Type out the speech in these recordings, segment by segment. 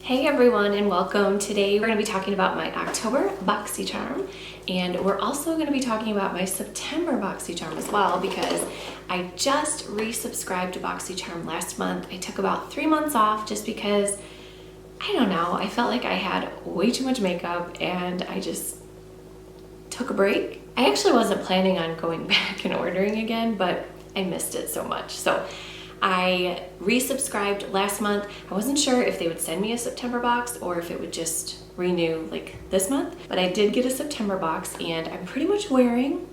Hey everyone and welcome. Today we're going to be talking about my October Boxycharm, and we're also going to be talking about my September Boxycharm as well, because I just resubscribed to Boxycharm last month. I took about 3 months off just because, I don't know, I felt like I had way too much makeup and I just took a break. I actually wasn't planning on going back and ordering again, but I missed it so much. So I resubscribed last month. I wasn't sure if they would send me a September box or if it would just renew like this month, but I did get a September box and I'm pretty much wearing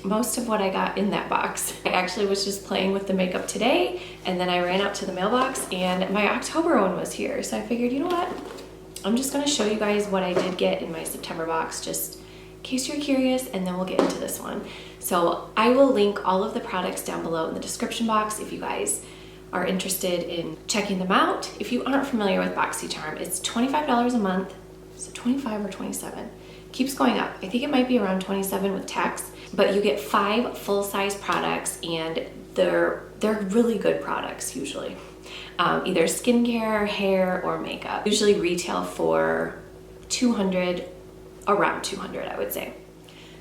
most of what I got in that box. I actually was just playing with the makeup today, and then I ran out to the mailbox and my October one was here. So I figured, you know what? I'm just gonna show you guys what I did get in my September box, just in case you're curious, and then we'll get into this one. So I will link all of the products down below in the description box if you guys are interested in checking them out. If you aren't familiar with Boxycharm, it's $25 a month. So 25 or 27. Keeps going up. I think it might be around 27 with tax, but you get 5 full-size products, and they're really good products usually. Either skincare, hair, or makeup. Usually retail for around 200, I would say.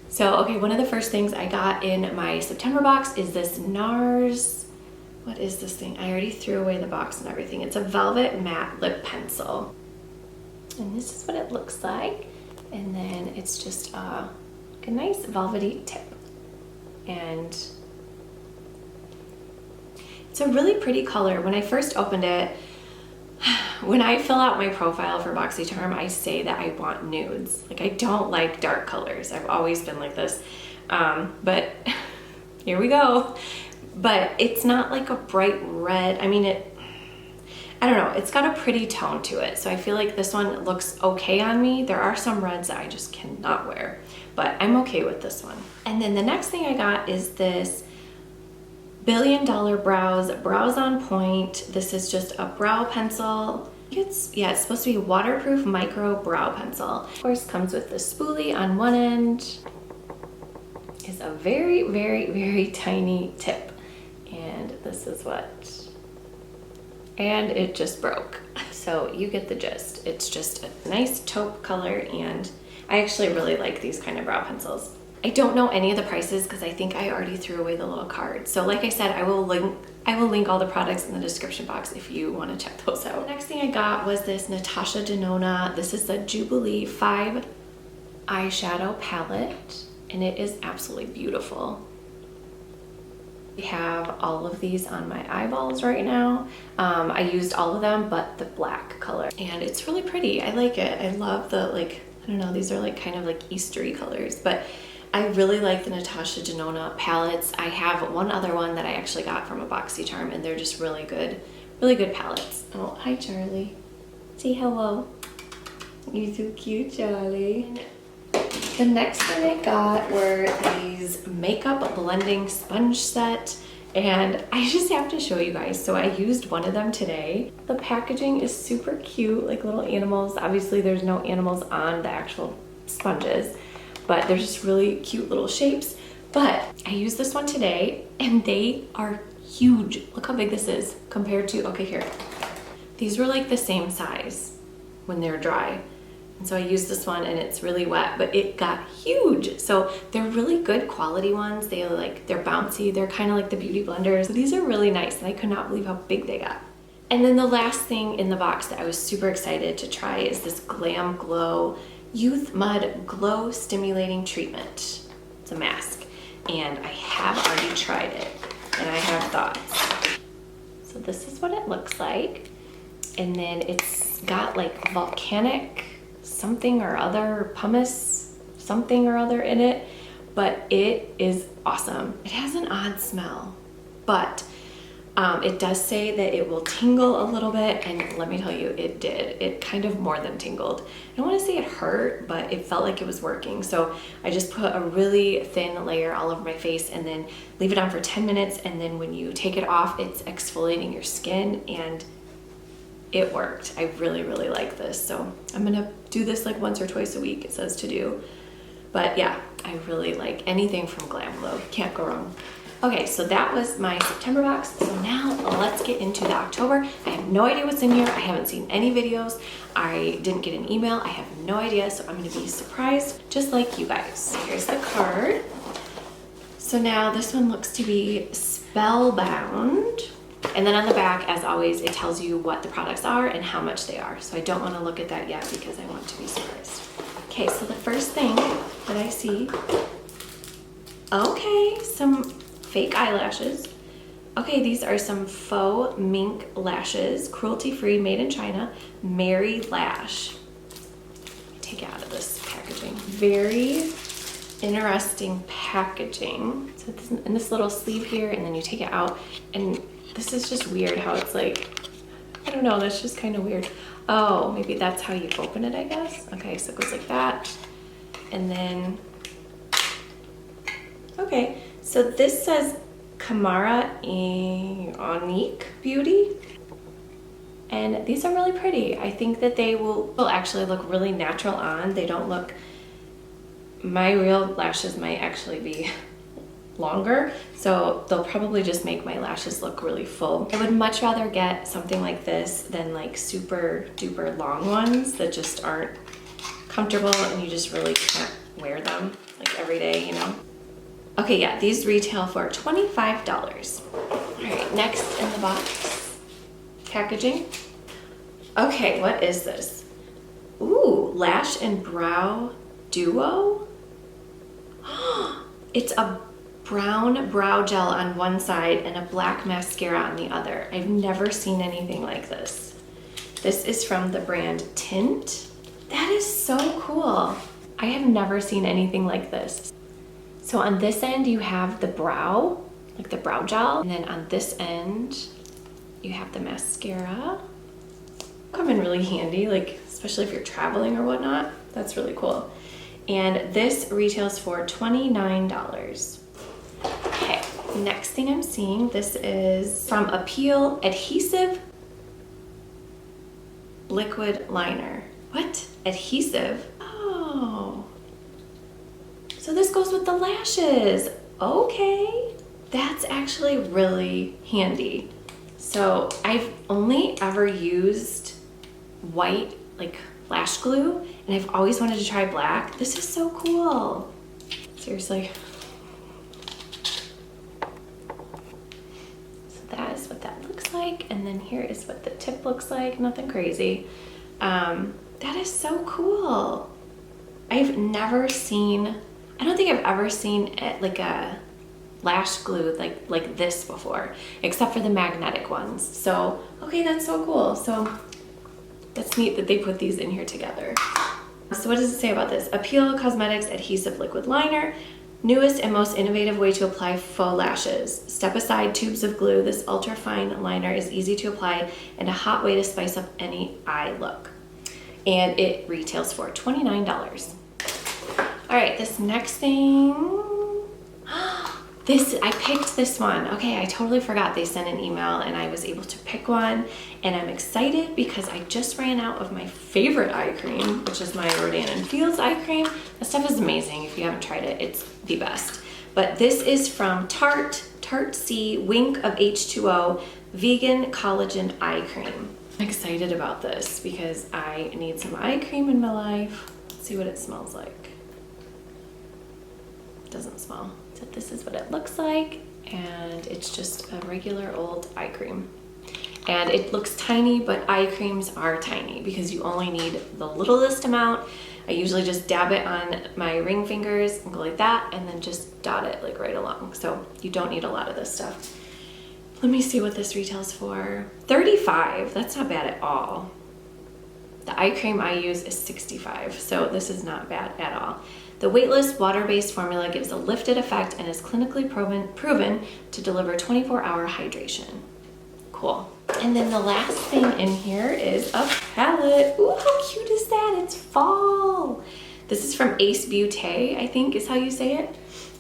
So, okay, one of the first things I got in my September box is this NARS, what is this thing? I already threw away the box and everything. It's a velvet matte lip pencil. And this is what it looks like. And then it's just like a nice velvety tip. And it's a really pretty color. When I first opened it, when I fill out my profile for Boxycharm, I say that I want nudes. Like, I don't like dark colors. I've always been like this. But here we go. But it's not like a bright red. I mean, I don't know. It's got a pretty tone to it. So I feel like this one looks okay on me. There are some reds that I just cannot wear, but I'm okay with this one. And then the next thing I got is this $1 Billion Brows on Point. This is just a brow pencil. It's supposed to be a waterproof micro brow pencil. Of course, comes with the spoolie on one end. Is a very, very, very tiny tip. And this is what, and it just broke. So you get the gist. It's just a nice taupe color, and I actually really like these kind of brow pencils. I don't know any of the prices because I think I already threw away the little card. So like I said, I will link all the products in the description box if you want to check those out. Next thing I got was this Natasha Denona. This is the Jubilee 5 eyeshadow palette, and it is absolutely beautiful. I have all of these on my eyeballs right now. I used all of them but the black color, and it's really pretty. I like it. I love the, like, I don't know, these are like kind of like Eastery colors, but I really like the Natasha Denona palettes. I have one other one that I actually got from a Boxycharm, and they're just really good palettes. Oh, hi Charlie. Say hello. You're so cute, Charlie. The next thing I got were these makeup blending sponge set, and I just have to show you guys. So I used one of them today. The packaging is super cute, like little animals. Obviously there's no animals on the actual sponges, but they're just really cute little shapes. But I used this one today, and they are huge. Look how big this is compared to, okay, here. These were like the same size when they're dry. And so I used this one, and it's really wet, but it got huge. So they're really good quality ones. They're bouncy. They're kind of like the beauty blenders. So these are really nice, and I could not believe how big they got. And then the last thing in the box that I was super excited to try is this Glam Glow Youth Mud Glow Stimulating Treatment. It's a mask, and I have already tried it, and I have thoughts. So this is what it looks like. And then it's got like volcanic something or other, pumice something or other in it, but it is awesome. It has an odd smell, but it does say that it will tingle a little bit, and let me tell you, it did. It kind of more than tingled. I don't want to say it hurt, but it felt like it was working. So I just put a really thin layer all over my face and then leave it on for 10 minutes, and then when you take it off, it's exfoliating your skin, and it worked. I really, really like this. So I'm gonna do this like once or twice a week, it says to do. But yeah, I really like anything from Glam Glow. Can't go wrong. Okay, so that was my September box. So now let's get into the October. I have no idea what's in here. I haven't seen any videos. I didn't get an email. I have no idea, so I'm gonna be surprised, just like you guys. Here's the card. So now this one looks to be Spellbound. And then on the back, as always, it tells you what the products are and how much they are. So I don't want to look at that yet because I want to be surprised. Okay, so the first thing that I see, okay, some fake eyelashes. Okay, these are some faux mink lashes, cruelty-free, made in China, Mary Lash. Take it out of this packaging. Very interesting packaging. So it's in this little sleeve here, and then you take it out, and this is just weird how it's like, I don't know, that's just kind of weird. Oh, maybe that's how you open it, I guess. Okay, so it goes like that. And then, okay, so this says Kamara Onique Beauty. And these are really pretty. I think that they will actually look really natural on. They don't look, my real lashes might actually be longer, so they'll probably just make my lashes look really full. I would much rather get something like this than like super duper long ones that just aren't comfortable and you just really can't wear them like every day, you know? Okay, yeah, these retail for $25. All right, next in the box, packaging. Okay, what is this? Ooh, Lash and Brow Duo. It's a brown brow gel on one side and a black mascara on the other. I've never seen anything like this. This is from the brand Tint. That is so cool. I have never seen anything like this. So on this end you have the brow, like the brow gel, and then on this end you have the mascara. Come in really handy, like especially if you're traveling or whatnot. That's really cool. And this retails for $29. Okay, next thing I'm seeing, this is from Appeal Adhesive Liquid Liner. What? Adhesive? Oh. So this goes with the lashes. Okay. That's actually really handy. So I've only ever used white, like lash glue, and I've always wanted to try black. This is so cool. Seriously. That is what that looks like, and then here is what the tip looks like. Nothing crazy. That is so cool. I've never seen, I don't think I've ever seen it like a lash glue like this before, except for the magnetic ones. So okay, that's so cool. So that's neat that they put these in here together. So what does it say about this? Appeal Cosmetics Adhesive Liquid Liner. Newest and most innovative way to apply faux lashes. Step aside tubes of glue. This ultra fine liner is easy to apply and a hot way to spice up any eye look. And it retails for $29. All right, this next thing. I picked this one. Okay, I totally forgot they sent an email and I was able to pick one, and I'm excited because I just ran out of my favorite eye cream, which is my Rodan & Fields eye cream. This stuff is amazing. If you haven't tried it, it's the best. But this is from Tarte C Wink of H2O Vegan Collagen Eye Cream. I'm excited about this because I need some eye cream in my life. Let's see what it smells like. It doesn't smell. So this is what it looks like, and it's just a regular old eye cream. And it looks tiny, but eye creams are tiny because you only need the littlest amount. I usually just dab it on my ring fingers and go like that, and then just dot it like right along. So you don't need a lot of this stuff. Let me see what this retails for. $35, that's not bad at all. The eye cream I use is $65, so this is not bad at all. The weightless water-based formula gives a lifted effect and is clinically proven to deliver 24-hour hydration. Cool. And then the last thing in here is a palette. Ooh, how cute is that? It's fall. This is from Ace Beauté, I think is how you say it.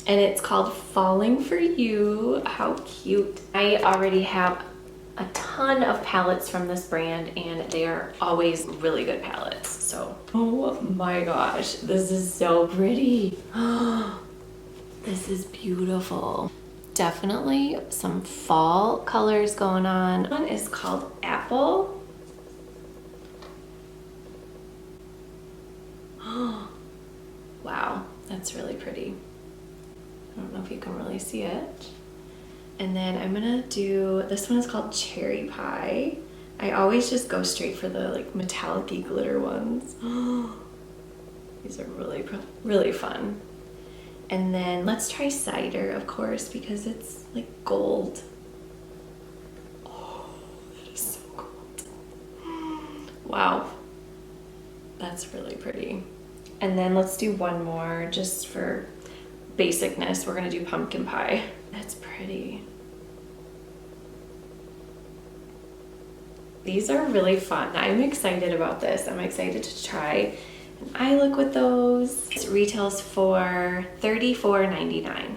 And it's called Falling For You. How cute. I already have a ton of palettes from this brand, and they are always really good palettes. So, oh my gosh, this is so pretty. This is beautiful. definitely some fall colors going on. One is called Apple. Wow, that's really pretty. I don't know if you can really see it. And then I'm gonna do, this one is called Cherry Pie. I always just go straight for the like metallic-y glitter ones. These are really, really fun. And then let's try Cider, of course, because it's like gold. Oh, that is so gold. Wow, that's really pretty. And then let's do one more just for basicness. We're gonna do Pumpkin Pie. That's pretty. These are really fun. I'm excited about this. I'm excited to try an eye look with those. It retails for $34.99. It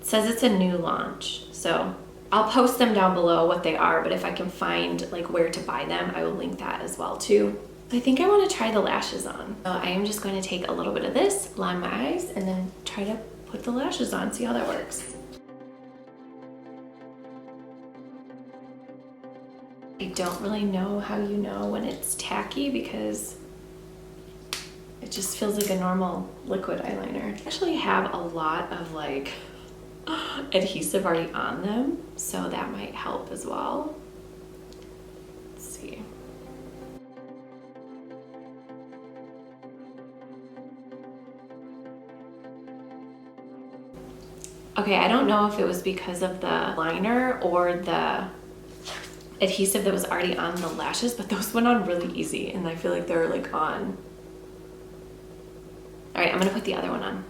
says it's a new launch, so I'll post them down below what they are, but if I can find like where to buy them, I will link that as well too. I think I want to try the lashes on. So I am just going to take a little bit of this, line my eyes, and then try to put the lashes on, see how that works. I don't really know how you know when it's tacky because it just feels like a normal liquid eyeliner. I actually have a lot of like adhesive already on them, so that might help as well. Let's see. Okay, I don't know if it was because of the liner or the adhesive that was already on the lashes, but those went on really easy and I feel like they're like on. All right, I'm gonna put the other one on.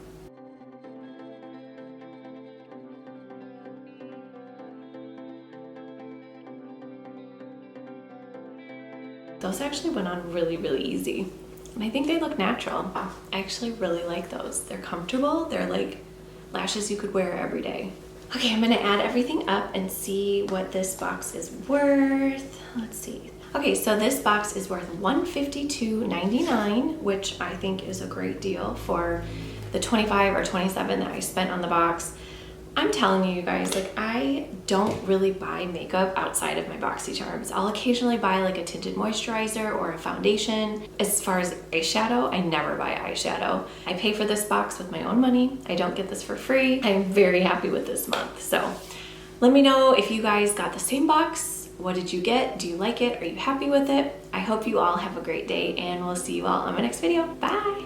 Those actually went on really, really easy. And I think they look natural. I actually really like those. They're comfortable. They're like lashes you could wear every day. Okay, I'm gonna add everything up and see what this box is worth. Let's see. Okay, so this box is worth $152.99, which I think is a great deal for the 25 or 27 that I spent on the box. I'm telling you guys, like I don't really buy makeup outside of my Boxycharms. I'll occasionally buy like a tinted moisturizer or a foundation. As far as eyeshadow, I never buy eyeshadow. I pay for this box with my own money. I don't get this for free. I'm very happy with this month. So let me know if you guys got the same box. What did you get? Do you like it? Are you happy with it? I hope you all have a great day and we'll see you all on my next video. Bye.